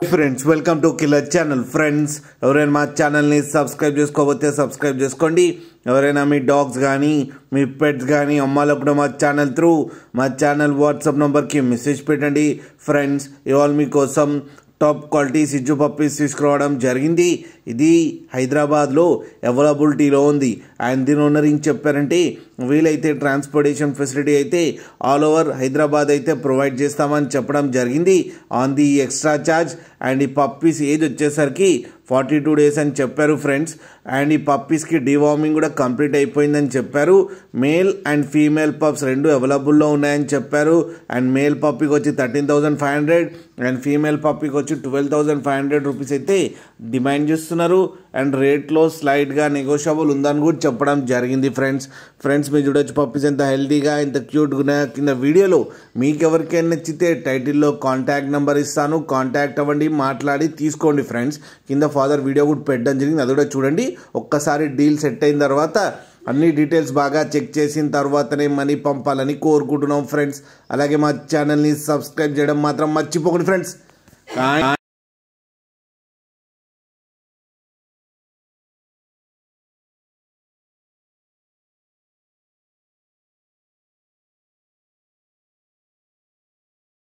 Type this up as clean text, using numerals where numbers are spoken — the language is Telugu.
Friends welcome to killer channel. Friends ఎవరైనా మా ఛానల్ని సబ్స్క్రైబ్ చేసుకోకపోతే సబ్స్క్రైబ్ చేసుకోండి. ఎవరైనా మీ డాగ్స్ కానీ మీ పెట్స్ కానీ అమ్మాలకు కూడా మా ఛానల్ వాట్సాప్ నెంబర్కి మెసేజ్ పెట్టండి. ఫ్రెండ్స్ ఇవాళ మీకోసం టాప్ క్వాలిటీ సిజ్జు పప్పీస్ తీసుకురావడం జరిగింది. ఇది హైదరాబాద్లో అవైలబిలిటీలో ఉంది. అండ్ దీని ఓనర్ ఏం చెప్పారంటే వీలైతే ట్రాన్స్పోర్టేషన్ ఫెసిలిటీ అయితే ఆల్ ఓవర్ హైదరాబాద్ అయితే ప్రొవైడ్ చేస్తామని చెప్పడం జరిగింది on the extra charge. And ఈ పప్పీస్ ఏజ్ వచ్చేసరికి 42 days అని చెప్పారు ఫ్రెండ్స్. అండ్ ఈ పప్పీస్కి డివార్మింగ్ కూడా కంప్లీట్ అయిపోయిందని చెప్పారు. మేల్ అండ్ ఫీమేల్ పప్స్ రెండు అవైలబుల్లో ఉన్నాయని చెప్పారు. అండ్ మేల్ పప్పీకి వచ్చి 13,500 అండ్ ఫీమేల్ పప్పీకి వచ్చి 12,500 రూపీస్ అయితే డిమాండ్ చేస్తున్నారు. అండ్ రేట్లో స్లైడ్గా నెగోషియబుల్ ఉందని కూడా చెప్పడం జరిగింది. ఫ్రెండ్స్ మీరు చూడొచ్చు పప్పీస్ ఎంత హెల్తీగా ఎంత క్యూట్గా ఉన్నాయో. కింద వీడియోలో మీకు ఎవరికైనా నచ్చితే టైటిల్లో కాంటాక్ట్ నెంబర్ ఇస్తాను, కాంటాక్ట్ అవ్వండి, మాట్లాడి తీసుకోండి. ఫ్రెండ్స్ కింద ఫాదర్ వీడియో కూడా పెట్టడం జరిగింది, అది కూడా చూడండి. ఒక్కసారి డీల్ సెట్ అయిన తర్వాత అన్ని డీటెయిల్స్ బాగా చెక్ చేసిన తర్వాతనే మనీ పంపాలని కోరుకుంటున్నాం ఫ్రెండ్స్. అలాగే మా ఛానల్ని సబ్స్క్రైబ్ చేయడం మాత్రం మర్చిపోకండి ఫ్రెండ్స్.